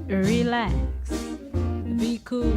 relax, be cool.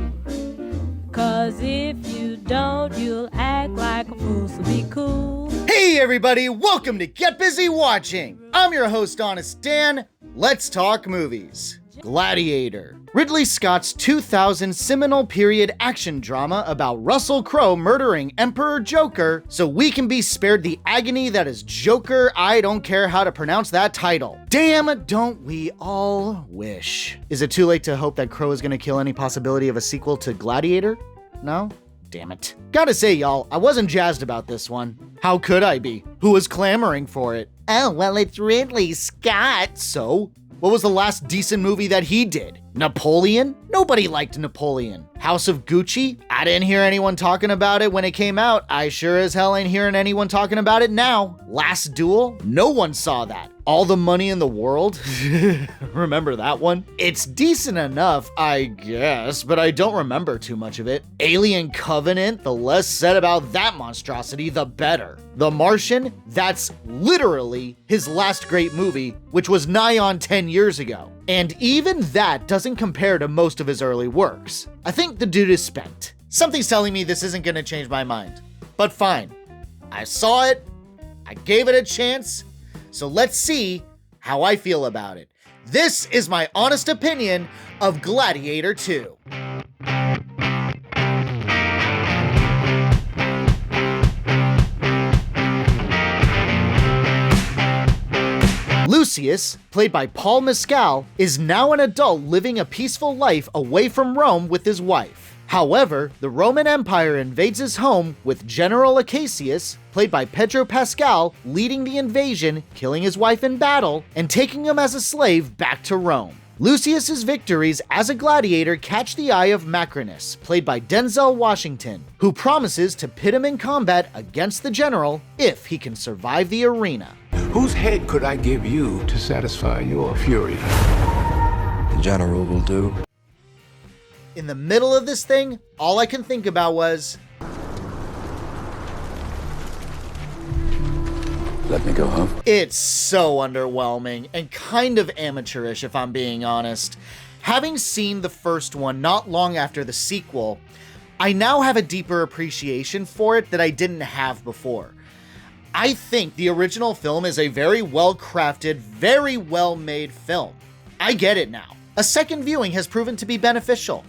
Cause if you don't, you'll act like a fool, so be cool. Hey everybody, welcome to Get Busy Watching. I'm your host, Honest Dan. Let's talk movies. Gladiator. Ridley Scott's 2000 seminal period action drama about Russell Crowe murdering Emperor Joker so we can be spared the agony that is Joker. I don't care how to pronounce that title. Damn, don't we all wish. Is it too late to hope that Crowe is gonna kill any possibility of a sequel to Gladiator? No? Damn it. Gotta say, y'all, I wasn't jazzed about this one. How could I be? Who was clamoring for it? Oh, well, it's Ridley Scott. So? What was the last decent movie that he did? Napoleon? Nobody liked Napoleon. House of Gucci? I didn't hear anyone talking about it when it came out. I sure as hell ain't hearing anyone talking about it now. Last Duel? No one saw that. All the Money in the World? Remember that one? It's decent enough, I guess, but I don't remember too much of it. Alien Covenant? The less said about that monstrosity, the better. The Martian? That's literally his last great movie, which was nigh on 10 years ago. And even that doesn't compare to most of his early works. I think the dude is spent. Something's telling me this isn't gonna change my mind. But fine. I saw it. I gave it a chance. So let's see how I feel about it. This is my honest opinion of Gladiator II. Lucius, played by Paul Mescal, is now an adult living a peaceful life away from Rome with his wife. However, the Roman Empire invades his home with General Acacius, played by Pedro Pascal, leading the invasion, killing his wife in battle, and taking him as a slave back to Rome. Lucius's victories as a gladiator catch the eye of Macrinus, played by Denzel Washington, who promises to pit him in combat against the general if he can survive the arena. Whose head could I give you to satisfy your fury? The general will do. In the middle of this thing, all I can think about was, let me go home. It's so underwhelming and kind of amateurish if I'm being honest. Having seen the first one not long after the sequel, I now have a deeper appreciation for it that I didn't have before. I think the original film is a very well-crafted, very well-made film. I get it now. A second viewing has proven to be beneficial.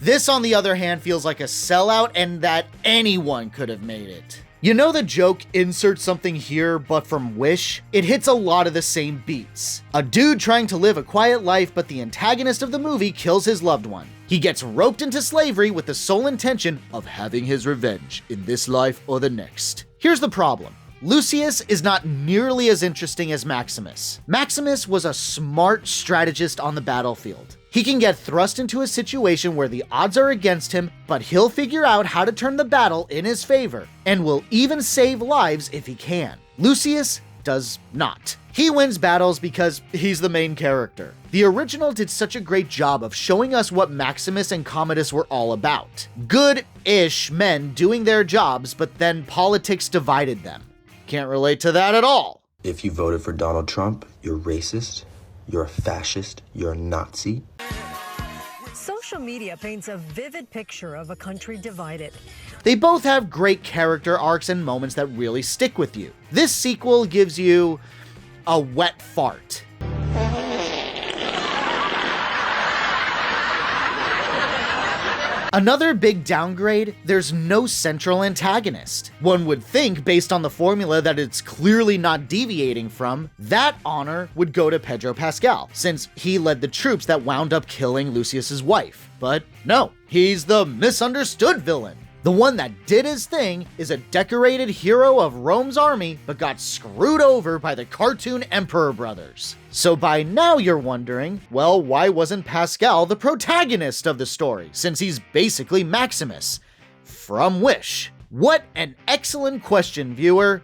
This, on the other hand, feels like a sellout and that anyone could have made it. You know the joke, insert something here, but from Wish? It hits a lot of the same beats. A dude trying to live a quiet life, but the antagonist of the movie kills his loved one. He gets roped into slavery with the sole intention of having his revenge in this life or the next. Here's the problem. Lucius is not nearly as interesting as Maximus. Maximus was a smart strategist on the battlefield. He can get thrust into a situation where the odds are against him, but he'll figure out how to turn the battle in his favor, and will even save lives if he can. Lucius does not. He wins battles because he's the main character. The original did such a great job of showing us what Maximus and Commodus were all about. Good-ish men doing their jobs, but then politics divided them. Can't relate to that at all. If you voted for Donald Trump, you're racist, you're a fascist, you're a Nazi. Social media paints a vivid picture of a country divided. They both have great character arcs and moments that really stick with you. This sequel gives you a wet fart. Another big downgrade, there's no central antagonist. One would think, based on the formula that it's clearly not deviating from, that honor would go to Pedro Pascal, since he led the troops that wound up killing Lucius's wife. But no, he's the misunderstood villain. The one that did his thing is a decorated hero of Rome's army, but got screwed over by the cartoon Emperor brothers. So by now you're wondering, well, why wasn't Pascal the protagonist of the story, since he's basically Maximus from Wish? What an excellent question, viewer.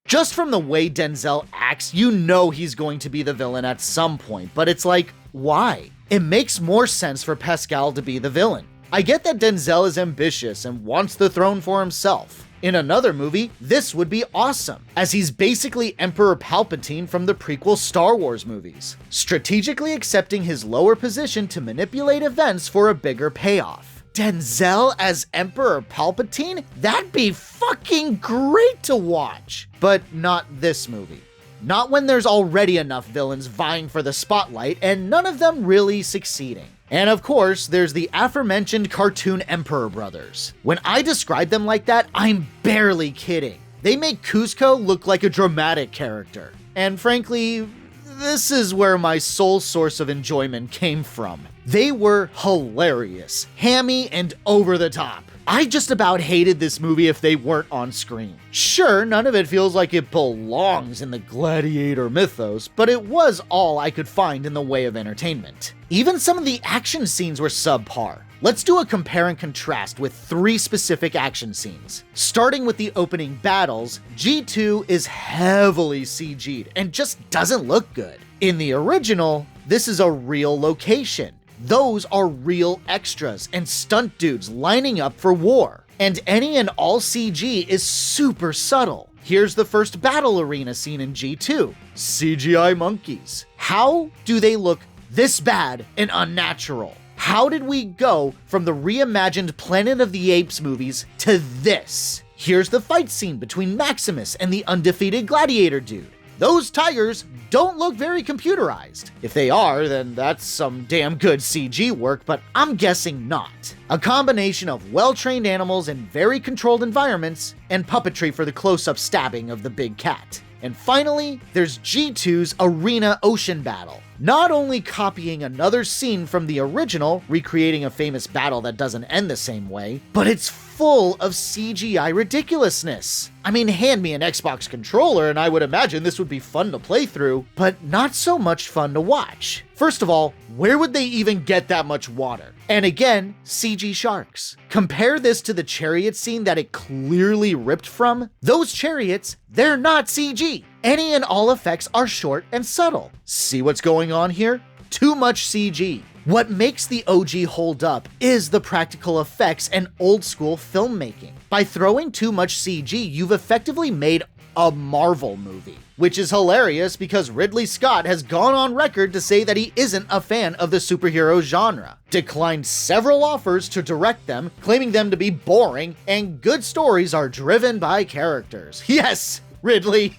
Just from the way Denzel acts, you know he's going to be the villain at some point, but it's like, why? It makes more sense for Pascal to be the villain. I get that Denzel is ambitious and wants the throne for himself. In another movie, this would be awesome, as he's basically Emperor Palpatine from the prequel Star Wars movies, strategically accepting his lower position to manipulate events for a bigger payoff. Denzel as Emperor Palpatine? That'd be fucking great to watch! But not this movie. Not when there's already enough villains vying for the spotlight and none of them really succeeding. And of course, there's the aforementioned cartoon Emperor brothers. When I describe them like that, I'm barely kidding. They make Kuzco look like a dramatic character. And frankly, this is where my sole source of enjoyment came from. They were hilarious, hammy, and over the top. I just about hated this movie if they weren't on screen. Sure, none of it feels like it belongs in the Gladiator mythos, but it was all I could find in the way of entertainment. Even some of the action scenes were subpar. Let's do a compare and contrast with 3 specific action scenes. Starting with the opening battles, G2 is heavily CG'd and just doesn't look good. In the original, this is a real location. Those are real extras and stunt dudes lining up for war. And any and all CG is super subtle. Here's the first battle arena scene in G2. CGI monkeys. How do they look this bad and unnatural? How did we go from the reimagined Planet of the Apes movies to this? Here's the fight scene between Maximus and the undefeated Gladiator dude. Those tigers don't look very computerized. If they are, then that's some damn good CG work, but I'm guessing not. A combination of well-trained animals in very controlled environments and puppetry for the close-up stabbing of the big cat. And finally, there's G2's Arena Ocean Battle. Not only copying another scene from the original, recreating a famous battle that doesn't end the same way, but it's full of CGI ridiculousness. I mean, hand me an Xbox controller and I would imagine this would be fun to play through, but not so much fun to watch. First of all, where would they even get that much water? And again, CG sharks. Compare this to the chariot scene that it clearly ripped from. Those chariots, they're not CG. Any and all effects are short and subtle. See what's going on here? Too much CG. What makes the OG hold up is the practical effects and old school filmmaking. By throwing too much CG, you've effectively made a Marvel movie, which is hilarious because Ridley Scott has gone on record to say that he isn't a fan of the superhero genre, declined several offers to direct them, claiming them to be boring, and good stories are driven by characters. Yes, Ridley.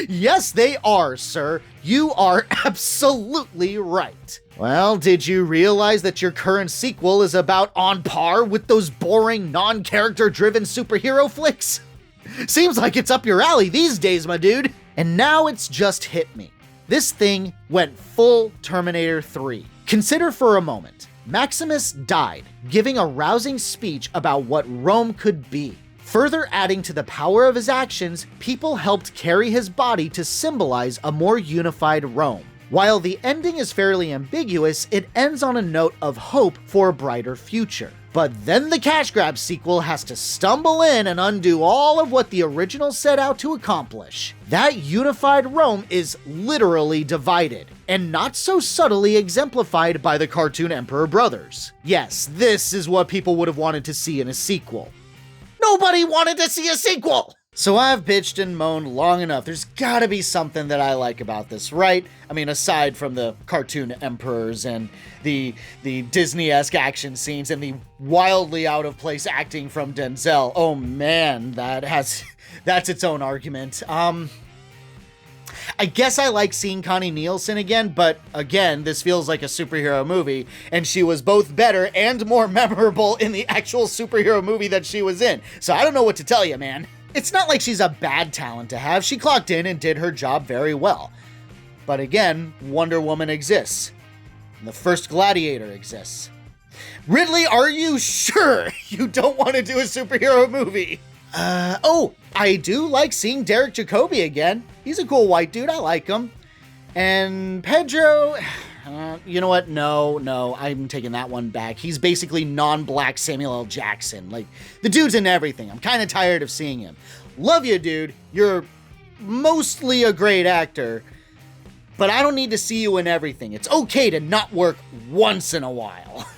Yes, they are, sir. You are absolutely right. Well, did you realize that your current sequel is about on par with those boring, non-character driven superhero flicks? Seems like it's up your alley these days, my dude. And now it's just hit me. This thing went full Terminator 3. Consider for a moment, Maximus died, giving a rousing speech about what Rome could be. Further adding to the power of his actions, people helped carry his body to symbolize a more unified Rome. While the ending is fairly ambiguous, it ends on a note of hope for a brighter future. But then the cash grab sequel has to stumble in and undo all of what the original set out to accomplish. That unified Rome is literally divided, and not so subtly exemplified by the cartoon Emperor brothers. Yes, this is what people would have wanted to see in a sequel. Nobody wanted to see a sequel! So I've bitched and moaned long enough. There's gotta be something that I like about this, right? I mean, aside from the cartoon emperors and the Disney-esque action scenes and the wildly out-of-place acting from Denzel. Oh man, that's its own argument. I guess I like seeing Connie Nielsen again, but again, this feels like a superhero movie, and she was both better and more memorable in the actual superhero movie that she was in. So I don't know what to tell you, man. It's not like she's a bad talent to have. She clocked in and did her job very well. But again, Wonder Woman exists. And the first Gladiator exists. Ridley, are you sure you don't want to do a superhero movie? Oh, I do like seeing Derek Jacobi again. He's a cool white dude. I like him. And Pedro, you know what? No, I'm taking that one back. He's basically non-black Samuel L. Jackson. Like, the dude's in everything. I'm kind of tired of seeing him. Love you, dude. You're mostly a great actor, but I don't need to see you in everything. It's okay to not work once in a while.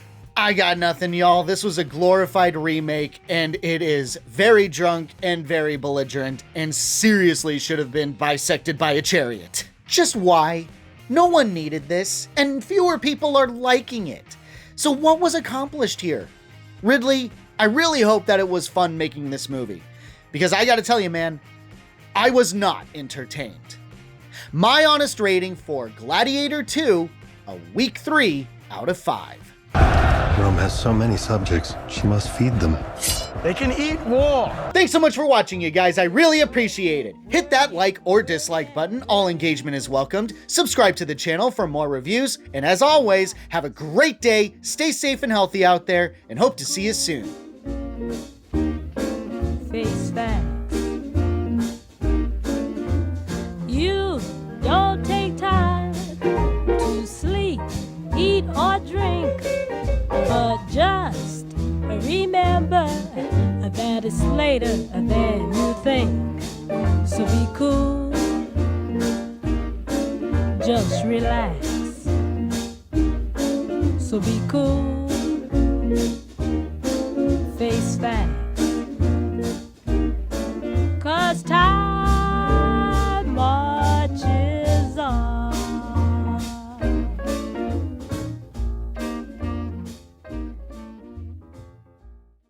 I got nothing, y'all. This was a glorified remake, and it is very drunk and very belligerent, and seriously should have been bisected by a chariot. Just why? No one needed this, and fewer people are liking it. So what was accomplished here? Ridley, I really hope that it was fun making this movie, because I gotta tell you, man, I was not entertained. My honest rating for Gladiator II, a weak 3 out of 5. Rome has so many subjects, she must feed them. They can eat war. Thanks so much for watching, you guys. I really appreciate it. Hit that like or dislike button. All engagement is welcomed. Subscribe to the channel for more reviews. And as always, have a great day. Stay safe and healthy out there, and hope to see you soon. Face facts. You don't take time to sleep, eat, or drink, but just remember that it's later than you think. So be cool, just relax. So be cool, face facts. 'Cause time